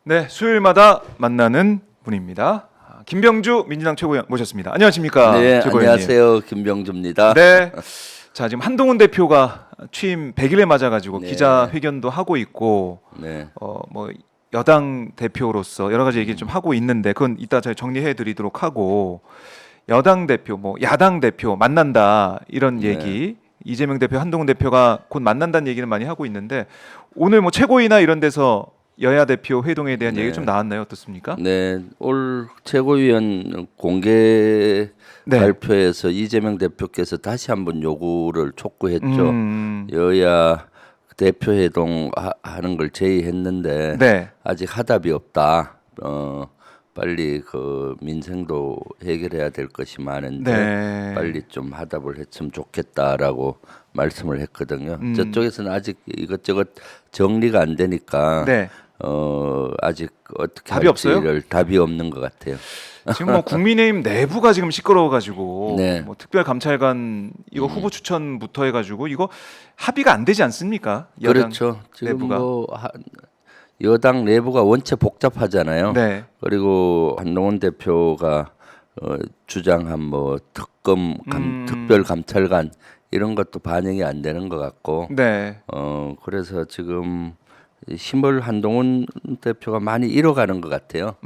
네, 수요일마다 만나는 분입니다. 김병주 민주당 최고위원 모셨습니다. 안녕하십니까? 네, 최고위원님. 안녕하세요. 김병주입니다. 네. 자, 지금 한동훈 대표가 취임 100일에 맞아가지고 네. 기자회견도 하고 있고, 네. 뭐 여당 대표로서 여러 가지 얘기를 좀 하고 있는데 그건 이따 저희 정리해드리도록 하고, 여당 대표, 뭐 야당 대표 만난다 이런 네. 얘기. 이재명 대표, 한동훈 대표가 곧 만난다는 얘기는 많이 하고 있는데 오늘 뭐 최고위나 이런 데서 여야 대표 회동에 대한 네. 얘기 좀 나왔나요? 어떻습니까? 네, 올 최고위원 공개 네. 발표에서 이재명 대표께서 다시 한번 요구를 촉구했죠. 여야 대표 회동 하는 걸 제의했는데 네. 아직 하답이 없다. 빨리 그 민생도 해결해야 될 것이 많은데 네. 빨리 좀 하답을 했으면 좋겠다라고 말씀을 했거든요. 저쪽에서는 아직 이것저것 정리가 안 되니까 네. 아직 어떻게 답이 할지를 답이 없는 것 같아요. 지금 뭐 국민의힘 내부가 지금 시끄러워가지고 네. 뭐 특별감찰관 이거 후보 추천부터 해가지고 이거 합의가 안 되지 않습니까? 여당 그렇죠. 지금 내부가. 뭐 여당 내부가 원체 복잡하잖아요. 네. 그리고 한동훈 대표가 주장한 뭐 특검 특별 감찰관 이런 것도 반영이 안 되는 것 같고 네. 그래서 지금 힘을 한동훈 대표가 많이 잃어가는 것 같아요.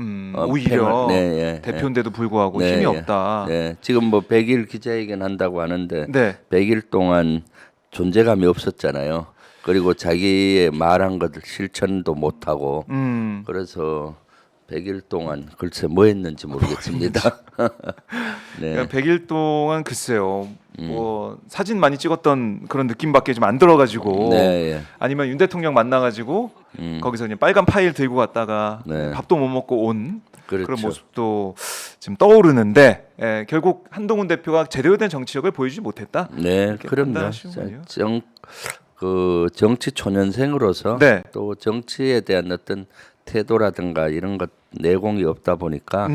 오히려 네, 대표인데도 불구하고 네, 힘이 예. 없다. 네, 지금 뭐 100일 기자회견 한다고 하는데 네. 100일 동안 존재감이 없었잖아요. 그리고 자기의 말한 것을 실천도 못 하고 그래서 100일 동안 글쎄 뭐 했는지 모르겠습니다. 네. 그러니까 100일 동안 글쎄요. 뭐 사진 많이 찍었던 그런 느낌밖에 좀 안 들어가지고 네, 예. 아니면 윤 대통령 만나가지고 거기서 그냥 빨간 파일 들고 갔다가 네. 밥도 못 먹고 온 그렇죠. 그런 모습도 지금 떠오르는데 결국 한동훈 대표가 제대로 된 정치력을 보여주지 못했다. 네, 이렇게 그럼요. 판단하시는군요. 그 정치 초년생으로서 네. 또 정치에 대한 어떤 태도라든가 이런 것 내공이 없다 보니까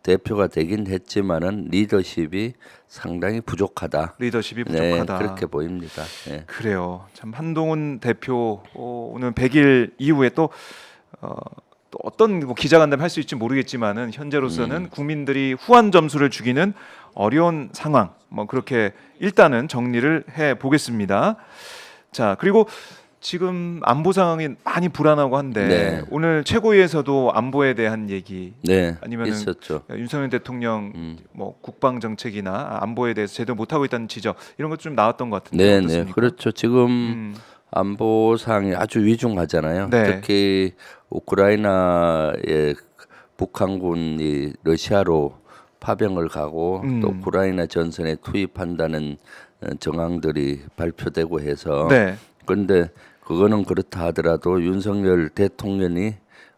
대표가 되긴 했지만은 리더십이 상당히 부족하다. 리더십이 네, 부족하다. 그렇게 보입니다. 네. 그래요. 참 한동훈 대표 오늘 100일 이후에 또 어떤 뭐 기자간담회 할 수 있지 모르겠지만은 현재로서는 국민들이 후한 점수를 주기는 어려운 상황. 뭐 그렇게 일단은 정리를 해 보겠습니다. 자, 그리고 지금 안보 상황이 많이 불안하고 한데 네. 오늘 최고위에서도 안보에 대한 얘기 네, 아니면은 있었죠. 윤석열 대통령 뭐 국방 정책이나 안보에 대해서 제대로 못 하고 있다는 지적 이런 것 좀 나왔던 것 같은데 네, 네, 어떻습니까? 그렇죠. 지금 안보 상이 아주 위중하잖아요. 네. 특히 우크라이나의 북한군이 러시아로 파병을 가고 또 우크라이나 전선에 투입한다는 정황들이 발표되고 해서 네. 그런데 그거는 그렇다 하더라도 윤석열 대통령이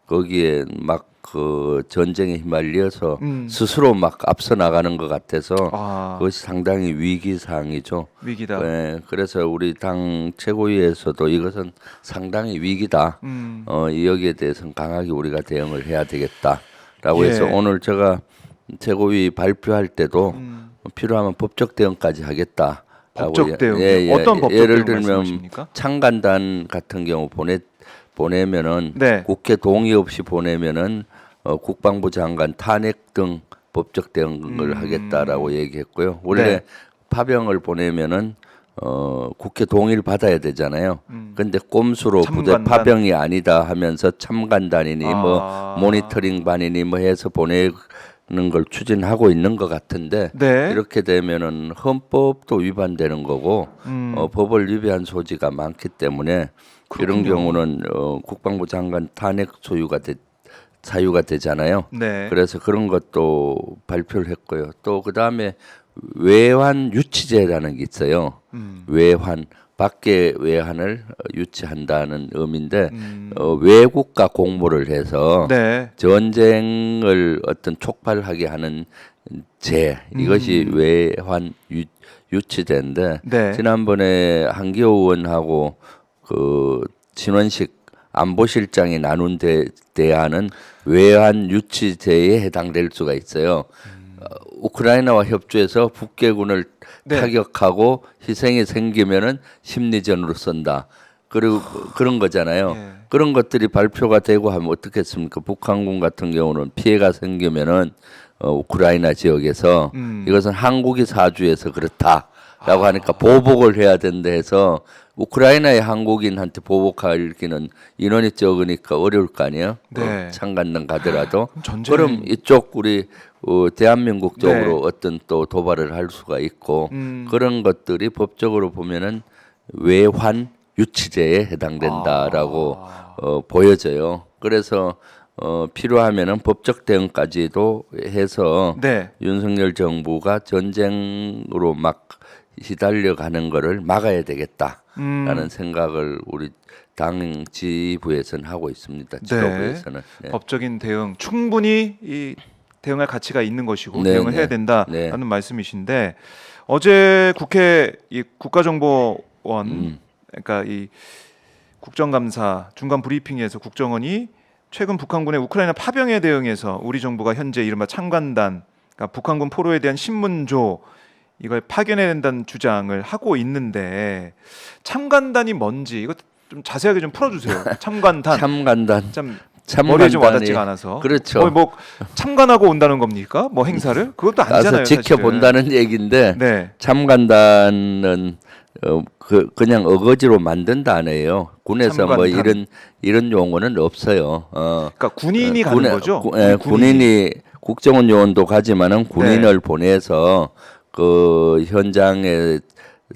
거기에 막 그 전쟁에 휘말려서 스스로 막 앞서 나가는 것 같아서 그것이 상당히 위기 사항이죠. 위기다. 네, 그래서 우리 당 최고위에서도 이것은 상당히 위기다. 여기에 대해서는 강하게 우리가 대응을 해야 되겠다라고 예. 해서 오늘 제가 최고위 발표할 때도 필요하면 법적 대응까지 하겠다. 법적 대응. 어떤 법적 예를 대응 들면 말씀하십니까? 창간단 같은 경우 보내면은 네. 국회 동의 없이 보내면은 국방부 장관 탄핵 등 법적 대응을 하겠다라고 얘기했고요. 원래 네. 파병을 보내면은 국회 동의를 받아야 되잖아요. 근데 꼼수로 부대 참관단. 파병이 아니다 하면서 참관단이니 뭐 모니터링 반이니 뭐 해서 보내는 걸 추진하고 있는 것 같은데 네. 이렇게 되면은 헌법도 위반되는 거고 법을 위배한 소지가 많기 때문에 이런 그렇군요. 경우는 국방부 장관 탄핵 사유가 되잖아요. 네. 그래서 그런 것도 발표를 했고요. 또 그다음에 외환 유치제라는 게 있어요. 외환 밖에 외환을 유치한다는 의미인데 외국과 공모를 해서 네. 전쟁을 어떤 촉발하게 하는 제 이것이 외환 유치제인데 네. 지난번에 한기호 의원하고 그 신원식 안보실장이 나눈 대안은 외환 유치제에 해당될 수가 있어요. 우크라이나와 협조해서 북괴군을 네. 타격하고 희생이 생기면은 심리전으로 쓴다. 그리고 그런 거잖아요. 예. 그런 것들이 발표가 되고 하면 어떻겠습니까? 북한군 같은 경우는 피해가 생기면은 우크라이나 지역에서 이것은 한국이 사주해서 그렇다라고 하니까 보복을 해야 된다 해서 우크라이나의 한국인한테 보복하기는 인원이 적으니까 어려울 거 아니에요? 네. 참관단 가더라도 전쟁. 그럼 이쪽 우리 대한민국 쪽으로 네. 어떤 또 도발을 할 수가 있고 그런 것들이 법적으로 보면은 외환 유치죄에 해당된다라고 보여져요. 그래서 필요하면은 법적 대응까지도 해서 네. 윤석열 정부가 전쟁으로 막 시달려 가는 거를 막아야 되겠다라는 생각을 우리 당 지휘부에서는 하고 있습니다. 지도부에서는. 네. 법적인 대응 충분히 이 대응할 가치가 있는 것이고 네, 대응을 네. 해야 된다라는 네. 말씀이신데 어제 국회 이 국가정보원 그러니까 이 국정감사 중간 브리핑에서 국정원이 최근 북한군의 우크라이나 파병에 대응해서 우리 정부가 현재 이른바 참관단 그러니까 북한군 포로에 대한 신문조 이걸 파견해야 된다는 주장을 하고 있는데 참관단이 뭔지 이거 좀 자세하게 좀 풀어주세요. 참관단. 참관단. 참 참관단이- 머리에 좀 와닿지가 않아서. 그렇죠. 뭐 참관하고 온다는 겁니까? 뭐 행사를? 그것도 아니잖아요. 가서 지켜본다는 얘기인데 네. 참관단은 그냥 어거지로 만든 단어예요. 군에서 뭐 참관단. 이런 용어는 없어요. 그러니까 군인이 가는 거죠. 군인이 국정원 요원도 가지만은 군인을 보내서 그 현장의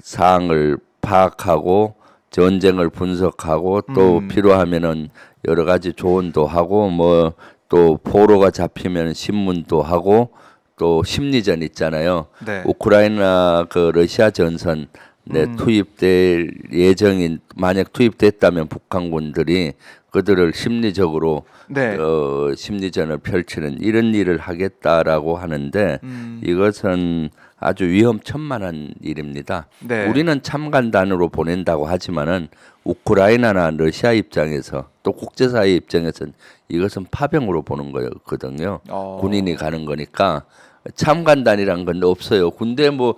사항을 파악하고 전쟁을 분석하고 또 필요하면은 여러 가지 조언도 하고 뭐 또 포로가 잡히면 신문도 하고 또 심리전 있잖아요. 네. 우크라이나 그 러시아 전선 투입될 예정인 만약 투입됐다면 북한군들이 그들을 심리적으로 네. 심리전을 펼치는 이런 일을 하겠다라고 하는데 이것은 아주 위험천만한 일입니다. 네. 우리는 참관단으로 보낸다고 하지만은 우크라이나나 러시아 입장에서 또 국제사회 입장에서는 이것은 파병으로 보는 거거든요. 군인이 가는 거니까 참관단이란 건 없어요. 군대 뭐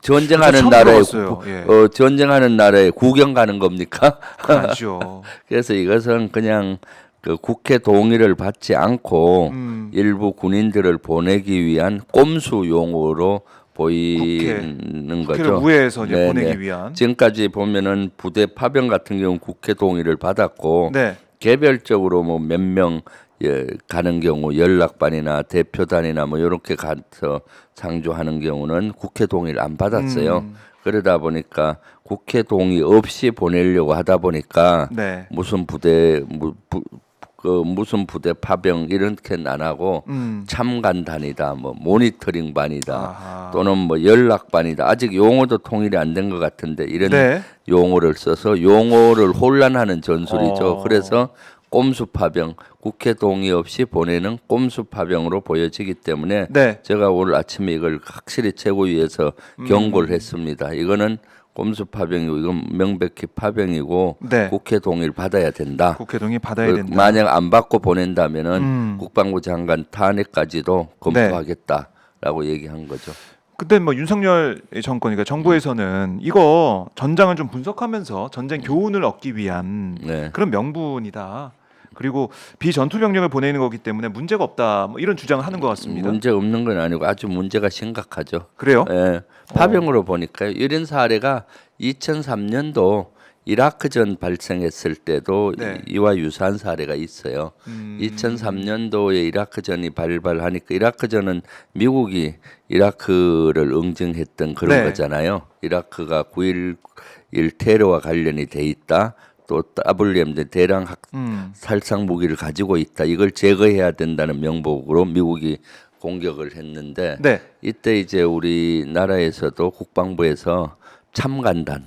전쟁하는 처음 나라에 들어봤어요. 예. 전쟁하는 나라에 구경 가는 겁니까? 아니죠. 그래서 이것은 그냥 그 국회 동의를 받지 않고 일부 군인들을 보내기 위한 꼼수 용어로 보이는 국회를 거죠. 우회해서 이제 네, 보내기 네. 위한. 지금까지 보면은 부대 파병 같은 경우 국회 동의를 받았고 네. 개별적으로 뭐 몇 명 가는 경우 연락반이나 대표단이나 뭐 이렇게 가서 상주하는 경우는 국회 동의를 안 받았어요. 그러다 보니까 국회 동의 없이 보내려고 하다 보니까 네. 무슨 부대 무슨 부대 파병 이렇게는 안 하고 참관단이다, 뭐 모니터링반이다, 아하. 또는 뭐 연락반이다. 아직 용어도 통일이 안 된 것 같은데 이런 네. 용어를 써서 용어를 혼란하는 전술이죠. 그래서 꼼수 파병, 국회 동의 없이 보내는 꼼수 파병으로 보여지기 때문에 네. 제가 오늘 아침에 이걸 확실히 최고위에서 경고를 했습니다. 이거는 꼼수 파병이고 이건 명백히 파병이고 네. 국회 동의를 받아야 된다. 국회 동의 받아야 된다. 만약 안 받고 보낸다면은 국방부 장관 탄핵까지도 검토하겠다라고 얘기한 거죠. 그때 뭐 윤석열 정권, 그러니까 정부에서는 이거 전장을 좀 분석하면서 전쟁 교훈을 얻기 위한 네. 그런 명분이다. 그리고 비전투 병력을 보내는 거기 때문에 문제가 없다. 뭐 이런 주장을 하는 것 같습니다. 문제 없는 건 아니고 아주 문제가 심각하죠. 그래요? 예, 파병으로 보니까요. 이런 사례가 2003년도 이라크전 발생했을 때도 네. 이와 유사한 사례가 있어요. 2003년도에 이라크전이 발발하니까 이라크전은 미국이 이라크를 응징했던 그런 네. 거잖아요. 이라크가 9.11 테러와 관련이 돼 있다. 또 WM 대량 살상 무기를 가지고 있다. 이걸 제거해야 된다는 명목으로 미국이 공격을 했는데 네. 이때 이제 우리나라에서도 국방부에서 참관단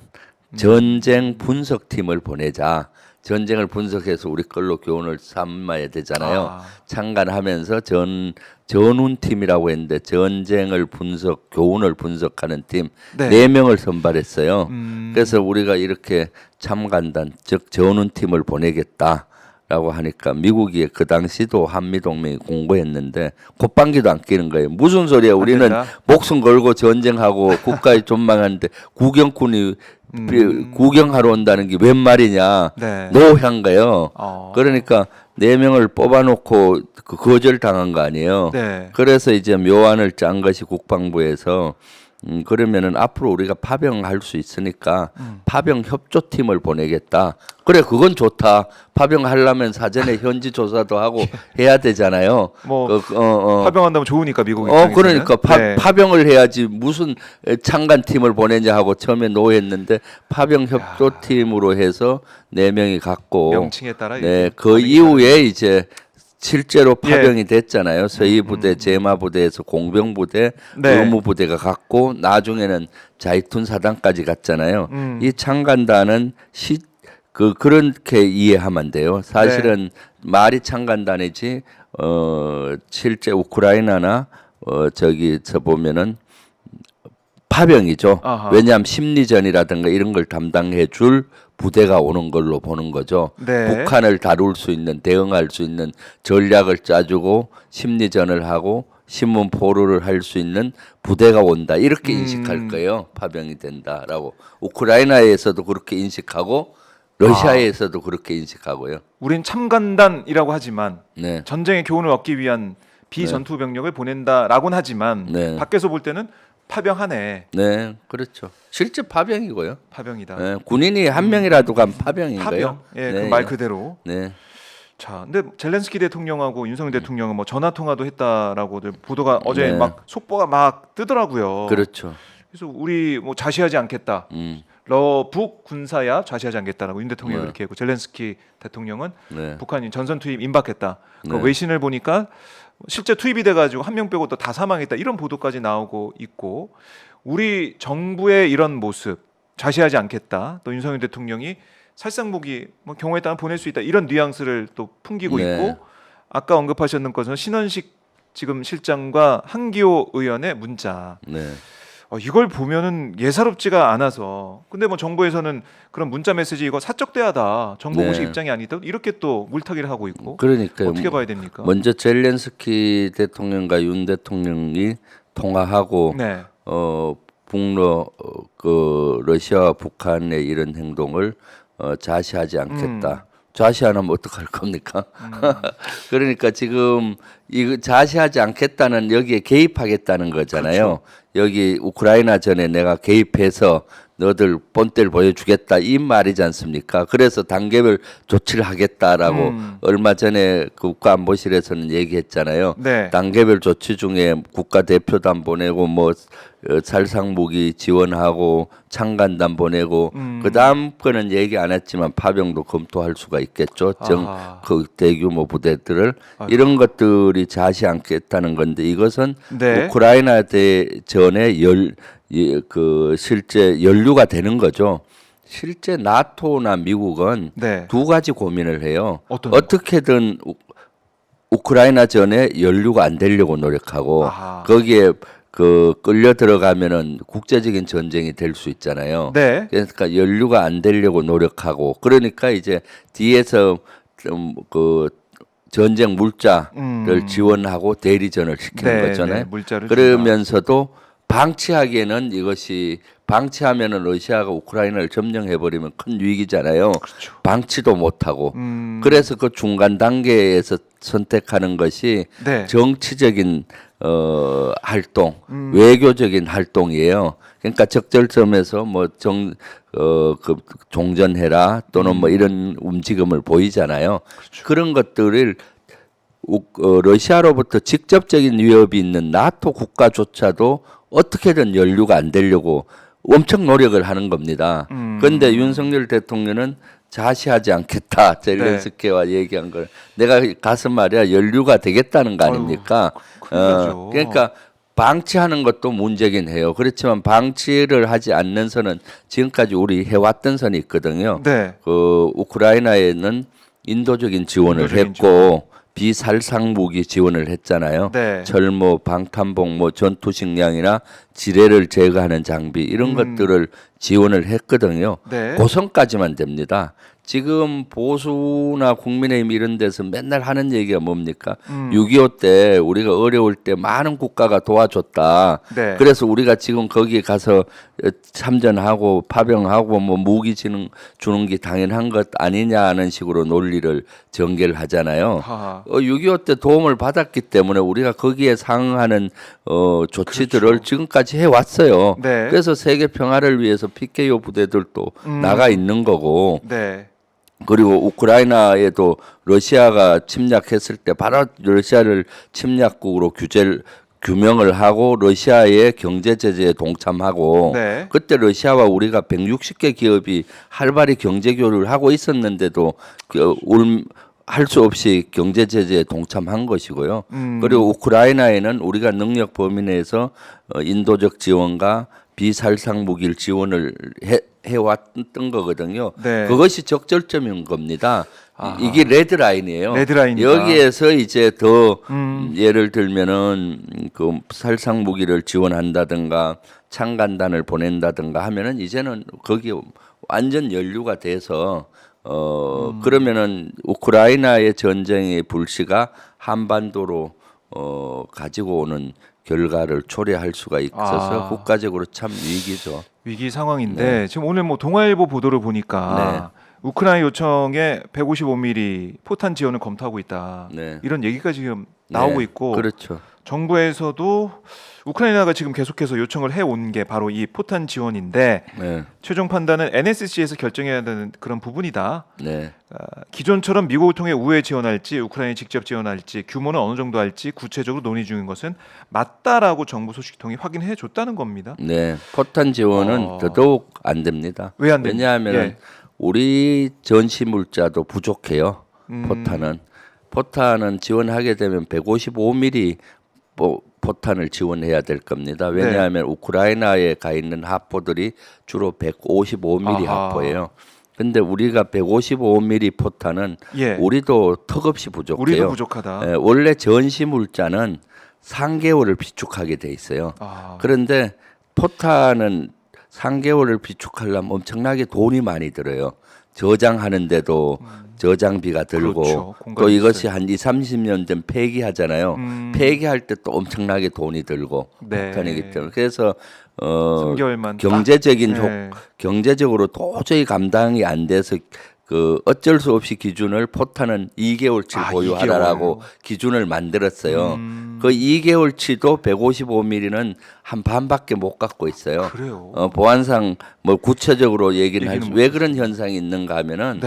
전쟁 분석팀을 보내자. 전쟁을 분석해서 우리 걸로 교훈을 삼아야 되잖아요. 참관하면서 전운팀이라고 했는데 전쟁을 교훈을 분석하는 팀 네. 4명을 선발했어요. 그래서 우리가 이렇게 참관단 즉 전운팀을 보내겠다라고 라고 하니까 미국이 그 당시도 한미동맹이 공고했는데 콧방귀도 안 끼는 거예요. 무슨 소리야? 우리는 된다? 목숨 걸고 전쟁하고 국가에 존망하는데 구경꾼이 구경하러 온다는 게 웬 말이냐? 네. 노한 거예요. 그러니까 4명을 뽑아놓고 거절당한 거 아니에요. 네. 그래서 이제 묘안을 짠 것이 국방부에서 그러면은 앞으로 우리가 파병할 수 있으니까 파병 협조팀을 보내겠다. 그래, 그건 좋다. 파병하려면 사전에 현지 조사도 하고 해야 되잖아요. 뭐 파병한다면 좋으니까 미국 입장에서는. 그러니까 네. 파병을 해야지 무슨 창간팀을 보내냐 하고 처음에 노했는데 파병 협조팀으로 해서 4명이 갔고 명칭에 따라 네, 이제 그 반응이 이후에 이제 실제로 파병이 됐잖아요. 서해부대, 제마부대에서 공병부대, 네. 의무부대가 갔고 나중에는 자이툰 사단까지 갔잖아요. 이 창간단은 그렇게 이해하면 돼요. 사실은 말이 창간단이지 실제 우크라이나나 저기서 보면은 파병이죠. 아하. 왜냐하면 심리전이라든가 이런 걸 담당해 줄 부대가 오는 걸로 보는 거죠. 네. 북한을 다룰 수 있는, 대응할 수 있는 전략을 짜주고 심리전을 하고 신문 포로를 할 수 있는 부대가 온다. 이렇게 인식할 거예요. 파병이 된다라고. 우크라이나에서도 그렇게 인식하고 러시아에서도 그렇게 인식하고요. 우린 참간단이라고 하지만 네. 전쟁의 교훈을 얻기 위한 비전투 병력을 보낸다라고는 하지만 네. 밖에서 볼 때는 파병하네. 네, 그렇죠. 실제 파병이고요. 파병이다. 네, 군인이 한 명이라도 간 파병인 거예요. 파병. 예, 네, 그 말 그대로. 네. 자, 근데 젤렌스키 대통령하고 윤석열 대통령은 뭐 전화 통화도 했다라고들 보도가 어제 네. 막 속보가 막 뜨더라고요. 그렇죠. 그래서 우리 뭐 자시하지 않겠다. 러북 군사야 자시하지 않겠다라고 윤 대통령이 네. 그렇게 했고 젤렌스키 대통령은 네. 북한이 전선 투입 임박했다. 그 네. 외신을 보니까 실제 투입이 돼가지고 한 명 빼고 또 다 사망했다 이런 보도까지 나오고 있고 우리 정부의 이런 모습 자시하지 않겠다. 또 윤석열 대통령이 살상무기 뭐 경우에 따라 보낼 수 있다 이런 뉘앙스를 또 풍기고 네. 있고 아까 언급하셨는 것은 신원식 지금 실장과 한기호 의원의 문자. 네. 이걸 보면은 예사롭지가 않아서 근데 뭐 정부에서는 그런 문자 메시지 이거 사적 대화다 정보 공식 네. 입장이 아니다 이렇게 또 물타기를 하고 있고 그러니까요. 어떻게 봐야 됩니까? 먼저 젤렌스키 대통령과 윤 대통령이 통화하고 네. 북러 러시아와 북한의 이런 행동을 자시하지 않겠다. 자시 안 하면 어떡할 겁니까? 그러니까 지금 이거 자시하지 않겠다는 여기에 개입하겠다는 거잖아요. 그렇죠. 여기 우크라이나 전에 내가 개입해서 너들 본때를 보여주겠다 이 말이지 않습니까? 그래서 단계별 조치를 하겠다라고 얼마 전에 국가안보실에서는 얘기했잖아요. 네. 단계별 조치 중에 국가 대표단 보내고 뭐 살상무기 지원하고 창간단 보내고 그 다음 거는 얘기 안 했지만 파병도 검토할 수가 있겠죠. 그 대규모 부대들을 이런 것들이 자시 않겠다는 건데 이것은 네. 우크라이나 대전에 실제 연루가 되는 거죠. 실제 나토나 미국은 네. 두 가지 고민을 해요. 어떤 어떻게든 우크라이나 전에 연루가 안 되려고 노력하고 아하. 거기에 끌려 들어가면은 국제적인 전쟁이 될 수 있잖아요. 네. 그러니까 연루가 안 되려고 노력하고 그러니까 이제 뒤에서 좀 전쟁 물자를 지원하고 대리전을 시키는 네, 거잖아요. 네, 물자를 그러면서도 방치하기에는 방치하면은 러시아가 우크라이나를 점령해 버리면 큰 위기잖아요. 그렇죠. 방치도 못하고 그래서 그 중간 단계에서 선택하는 것이 네. 정치적인 활동, 외교적인 활동이에요. 그러니까 적절점에서 종전해라 또는 뭐 이런 움직임을 보이잖아요. 그렇죠. 그런 것들을 러시아로부터 직접적인 위협이 있는 나토 국가조차도 어떻게든 연루가 안 되려고 엄청 노력을 하는 겁니다. 그런데 윤석열 대통령은 자시하지 않겠다. 젤렌스키와 얘기한 걸 내가 가서 말이야 연루가 되겠다는 거 아닙니까? 큰일 나죠. 그러니까 방치하는 것도 문제긴 해요. 그렇지만 방치를 하지 않는 선은 지금까지 우리 해왔던 선이 있거든요. 네. 우크라이나에는 인도적인 지원을 했고 비살상 무기 지원을 했잖아요. 네. 철모, 방탄복, 전투 식량이나 지뢰를 제거하는 장비 이런 것들을 지원을 했거든요. 네. 고선까지만 됩니다. 지금 보수나 국민의힘 이런 데서 맨날 하는 얘기가 뭡니까? 6.25 때 우리가 어려울 때 많은 국가가 도와줬다. 네. 그래서 우리가 지금 거기에 가서 참전하고 파병하고 뭐 무기 주는 게 당연한 것 아니냐는 식으로 논리를 전개를 하잖아요. 6.25 때 도움을 받았기 때문에 우리가 거기에 상응하는 조치들을 그렇죠. 지금까지 해왔어요. 네. 그래서 세계 평화를 위해서 PKO 부대들도 나가 있는 거고. 네. 그리고 우크라이나에도 러시아가 침략했을 때 바로 러시아를 침략국으로 규명을 하고 러시아의 경제 제재에 동참하고 네. 그때 러시아와 우리가 160개 기업이 활발히 경제 교류를 하고 있었는데도 할 수 없이 경제 제재에 동참한 것이고요. 그리고 우크라이나에는 우리가 능력 범위 내에서 인도적 지원과 비살상 무기를 지원을 해왔던 거거든요. 네. 그것이 적절점인 겁니다. 이게 레드라인이에요. 레드라인이다. 여기에서 이제 더 예를 들면은 그 살상 무기를 지원한다든가 창간단을 보낸다든가 하면은 이제는 거기에 완전 연루가 돼서 그러면은 우크라이나의 전쟁의 불씨가 한반도로 가지고 오는 결과를 초래할 수가 있어서 국가적으로 참 위기죠. 위기 상황인데 지금 오늘 뭐 동아일보 보도를 보니까 우크라이나 요청에 155mm 포탄 지원을 검토하고 있다. 이런 얘기가 지금 나오고 있고 그렇죠. 정부에서도 우크라이나가 지금 계속해서 요청을 해온 게 바로 이 포탄 지원인데 최종 판단은 NSC에서 결정해야 되는 그런 부분이다. 기존처럼 미국을 통해 우회 지원할지 우크라이나에 직접 지원할지 규모는 어느 정도 할지 구체적으로 논의 중인 것은 맞다라고 정부 소식통이 확인해 줬다는 겁니다. 포탄 지원은 더더욱 안 됩니다. 왜 안 됩니까? 왜냐하면 우리 전시 물자도 부족해요. 포탄은 지원하게 되면 155mm 포탄을 지원해야 될 겁니다. 왜냐하면 우크라이나에 가 있는 하포들이 주로 155mm 하포예요. 근데 우리가 155mm 포탄은 우리도 턱없이 부족해요. 우리도 부족하다. 원래 전시 물자는 3개월을 비축하게 돼 있어요. 그런데 포탄은 3개월을 비축하려면 엄청나게 돈이 많이 들어요. 저장하는데도 저장비가 들고 그렇죠. 또 이것이 한 20-30년 전 폐기하잖아요. 폐기할 때 또 엄청나게 돈이 들고 포탄이기 때문에 그래서 3개월만 경제적으로 도저히 감당이 안 돼서 그 어쩔 수 없이 기준을 포탄은 2개월치 보유하라라고 2개월. 기준을 만들었어요. 그 2개월치도 155mm는 한 반밖에 못 갖고 있어요. 그래요. 보안상 뭐 구체적으로 얘기는 할 수 왜 그런 현상이 있는가 하면은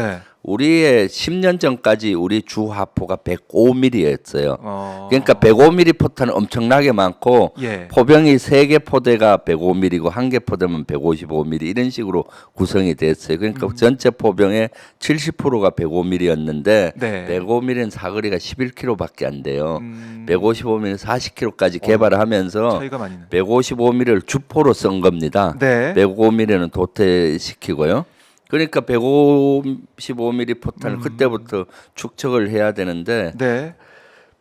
우리의 10년 전까지 우리 주 하포가 105mm였어요. 그러니까 105mm 포탄은 엄청나게 많고 포병이 3개 포대가 105mm고 1개 포대면 155mm 이런 식으로 구성이 됐어요. 그러니까 전체 포병의 70%가 105mm였는데 105mm는 사거리가 11km밖에 안 돼요. 155mm는 40km까지 개발하면서 155mm를 주포로 쓴 겁니다. 105mm는 도태시키고요. 그러니까 155mm 포탄을 그때부터 축적을 해야 되는데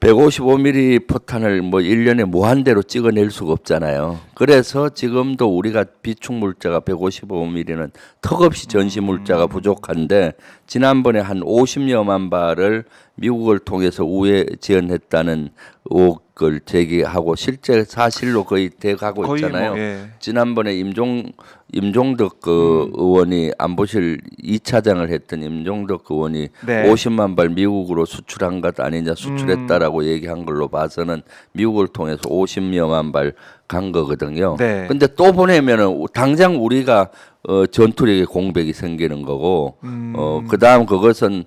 155mm 포탄을 뭐 1년에 무한대로 찍어낼 수가 없잖아요. 그래서 지금도 우리가 비축 물자가 155mm는 턱없이 전시 물자가 부족한데 지난번에 한 50여만 발을 미국을 통해서 우회 지원했다는 의혹을 제기하고 실제 사실로 거의 돼가고 있잖아요. 지난번에 임종덕 그 의원이 안보실 2차장을 했던 임종덕 의원이 50만 발 미국으로 수출한 것 아니냐 수출했다라고 얘기한 걸로 봐서는 미국을 통해서 50여만 발 간 거거든요. 근데 또 보내면은 당장 우리가 전투력의 공백이 생기는 거고 그다음 그것은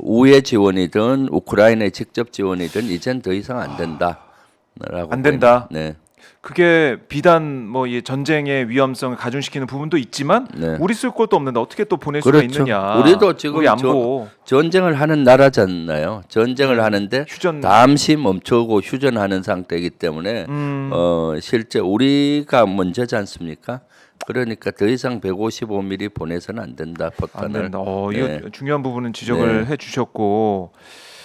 우회 지원이든 우크라이나의 직접 지원이든 이젠 더 이상 안 된다라고 안 된다. 네. 그게 비단 뭐 이 전쟁의 위험성을 가중시키는 부분도 있지만 우리 쓸 것도 없는데 어떻게 또 보낼 수가 있느냐. 우리도 지금 우리 안보 전쟁을 하는 나라잖아요. 전쟁을 하는데 잠시 멈추고 휴전하는 상태이기 때문에 실제 우리가 문제지 않습니까? 그러니까 더 이상 155mm 보내서는 안 된다. 포탄을. 안 된다. 이거 중요한 부분은 지적을 해주셨고.